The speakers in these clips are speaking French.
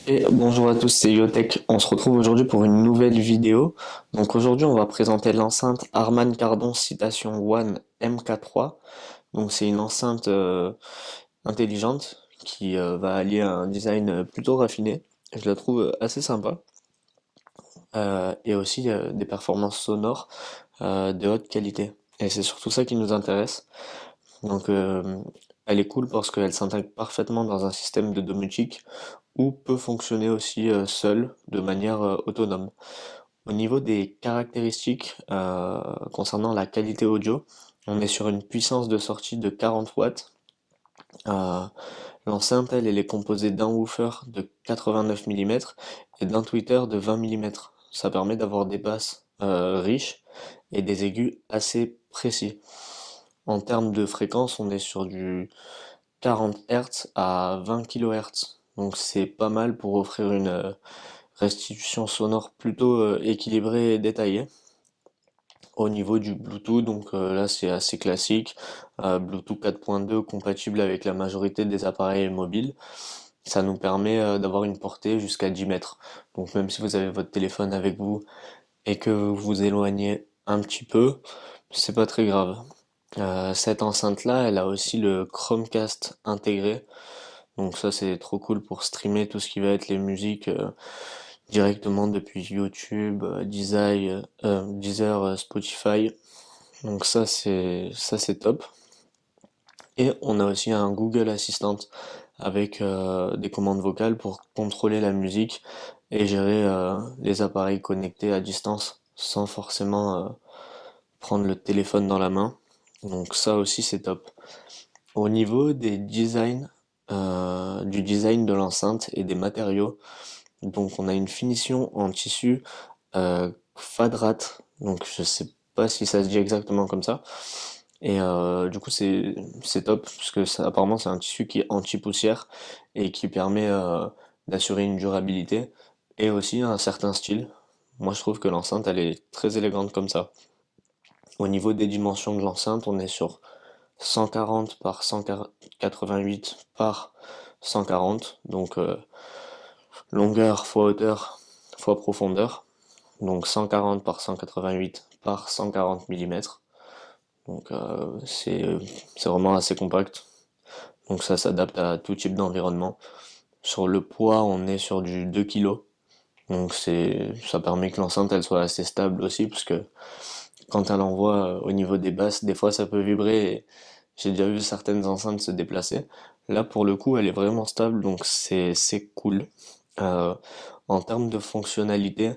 Et bonjour à tous, c'est Yotech. On se retrouve aujourd'hui pour une nouvelle vidéo. Donc aujourd'hui, on va présenter l'enceinte Harman Kardon Citation One MK3. Donc c'est une enceinte intelligente qui va allier un design plutôt raffiné. Je la trouve assez sympa. Et aussi des performances sonores de haute qualité. Et c'est surtout ça qui nous intéresse. Donc elle est cool parce qu'elle s'intègre parfaitement dans un système de domotique ou peut fonctionner aussi seule de manière autonome. Au niveau des caractéristiques concernant la qualité audio, on est sur une puissance de sortie de 40 watts. Euh, L'enceinte, elle est composée d'un woofer de 89 mm et d'un tweeter de 20 mm. Ça permet d'avoir des basses riches et des aigus assez précis. En termes de fréquence, on est sur du 40 Hz à 20 kHz. Donc c'est pas mal pour offrir une restitution sonore plutôt équilibrée et détaillée. Au niveau du Bluetooth, donc là c'est assez classique, Bluetooth 4.2 compatible avec la majorité des appareils mobiles. Ça nous permet d'avoir une portée jusqu'à 10 mètres. Donc même si vous avez votre téléphone avec vous et que vous vous éloignez un petit peu, c'est pas très grave. Cette enceinte-là, elle a aussi le Chromecast intégré. Donc ça c'est trop cool pour streamer tout ce qui va être les musiques directement depuis YouTube, Deezer, Spotify. Donc ça c'est top. Et on a aussi un Google Assistant avec des commandes vocales pour contrôler la musique et gérer les appareils connectés à distance sans forcément prendre le téléphone dans la main. Donc ça aussi c'est top. Au niveau des designs, du design de l'enceinte et des matériaux, donc on a une finition en tissu Fadrat, donc je sais pas si ça se dit exactement comme ça. Et du coup c'est top parce que apparemment c'est un tissu qui est anti-poussière et qui permet d'assurer une durabilité et aussi un certain style. Moi je trouve que l'enceinte elle est très élégante comme ça. Au niveau des dimensions de l'enceinte, on est sur 140 par 188 par 140, donc longueur fois hauteur fois profondeur, donc 140 par 188 par 140 mm. Donc c'est vraiment assez compact. Donc ça s'adapte à tout type d'environnement. Sur le poids, on est sur du 2 kg. Donc ça permet que l'enceinte elle soit assez stable aussi parce que quand elle envoie au niveau des basses, des fois ça peut vibrer et j'ai déjà vu certaines enceintes se déplacer. Là pour le coup, elle est vraiment stable donc c'est cool. Euh, En termes de fonctionnalité,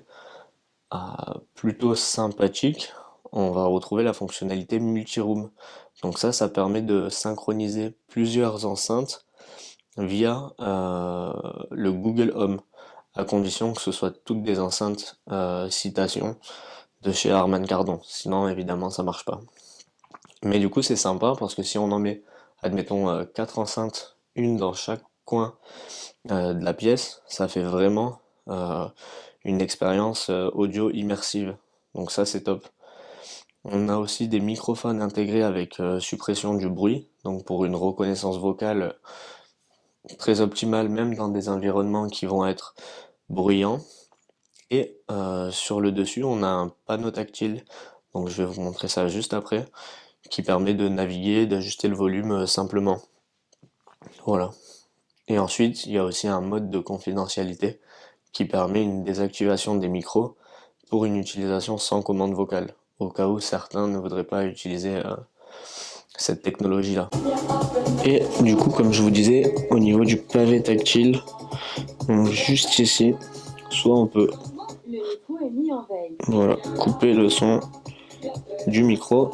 plutôt sympathique, on va retrouver la fonctionnalité multi-room. Donc ça permet de synchroniser plusieurs enceintes via le Google Home, à condition que ce soit toutes des enceintes citation de chez Harman Kardon. Sinon, évidemment, ça marche pas. Mais du coup, c'est sympa parce que si on en met, admettons, quatre enceintes, une dans chaque coin de la pièce, ça fait vraiment une expérience audio immersive. Donc ça, c'est top. On a aussi des microphones intégrés avec suppression du bruit, donc pour une reconnaissance vocale très optimale, même dans des environnements qui vont être bruyants. Et sur le dessus, on a un panneau tactile, donc je vais vous montrer ça juste après, qui permet de naviguer, d'ajuster le volume simplement. Voilà. Et ensuite, il y a aussi un mode de confidentialité qui permet une désactivation des micros pour une utilisation sans commande vocale, au cas où certains ne voudraient pas utiliser cette technologie-là. Et du coup, comme je vous disais, au niveau du pavé tactile, donc juste ici, soit on peut voilà, couper le son du micro,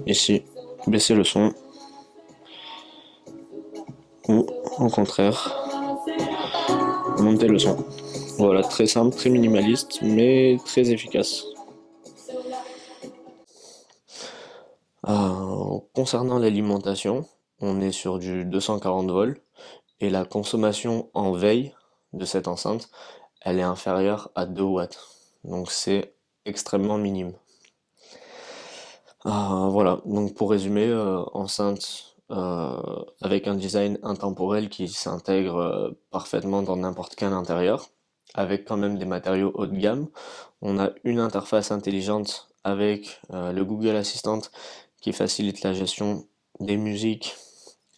ici, baisser le son, ou au contraire, monter le son. Voilà, très simple, très minimaliste, mais très efficace. Concernant l'alimentation, on est sur du 240 volts et la consommation en veille de cette enceinte, elle est inférieure à 2 watts. Donc c'est extrêmement minime. Voilà, donc pour résumer, enceinte avec un design intemporel qui s'intègre parfaitement dans n'importe quel intérieur, avec quand même des matériaux haut de gamme. On a une interface intelligente avec le Google Assistant qui facilite la gestion des musiques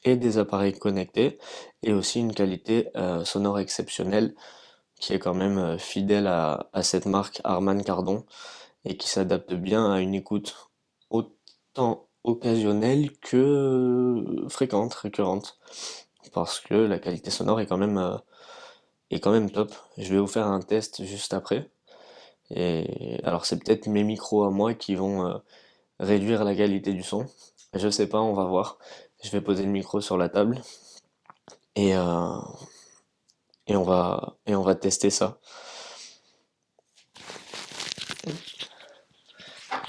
et des appareils connectés, et aussi une qualité sonore exceptionnelle qui est quand même fidèle à cette marque Harman Kardon et qui s'adapte bien à une écoute autant occasionnelle que fréquente, récurrente, parce que la qualité sonore est quand même top. Je vais vous faire un test juste après. Et alors c'est peut-être mes micros à moi qui vont réduire la qualité du son. Je sais pas, on va voir. Je vais poser le micro sur la table et, euh, et on va tester ça.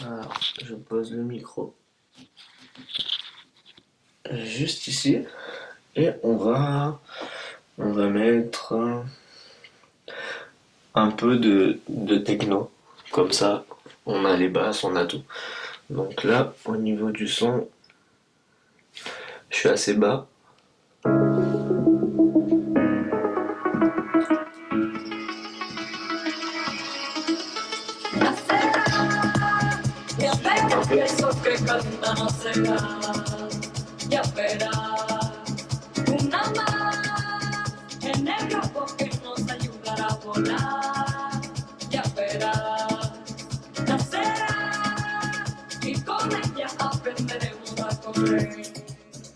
Alors, je pose le micro juste ici et on va mettre un peu de techno. Comme ça, on a les basses, on a tout. Donc là, au niveau du son, je suis assez bas.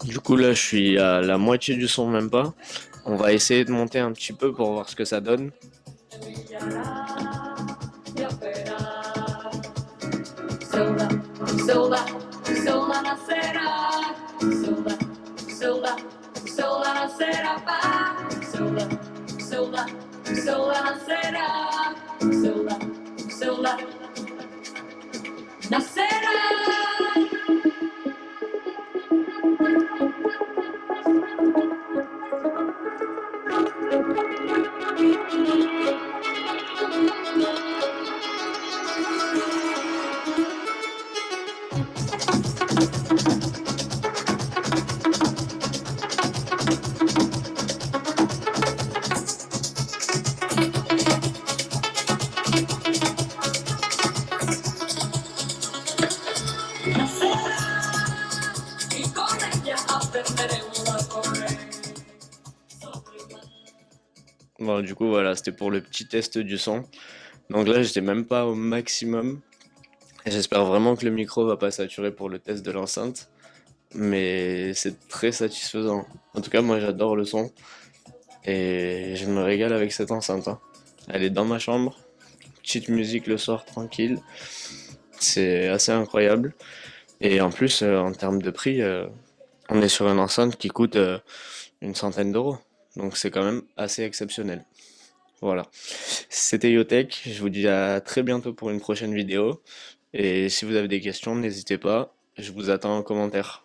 Du coup là je suis à la moitié du son, même pas. On va essayer de monter un petit peu pour voir ce que ça donne. Bon, du coup voilà, c'était pour le petit test du son. Donc là j'étais même pas au maximum. Et j'espère vraiment que le micro va pas saturer pour le test de l'enceinte. Mais c'est très satisfaisant. En tout cas, moi j'adore le son et je me régale avec cette enceinte, hein. Elle est dans ma chambre, petite musique le soir tranquille, c'est assez incroyable. Et en plus, en termes de prix, on est sur une enceinte qui coûte une centaine d'euros. Donc c'est quand même assez exceptionnel. Voilà. C'était Yotech, je vous dis à très bientôt pour une prochaine vidéo. Et si vous avez des questions, n'hésitez pas, je vous attends en commentaire.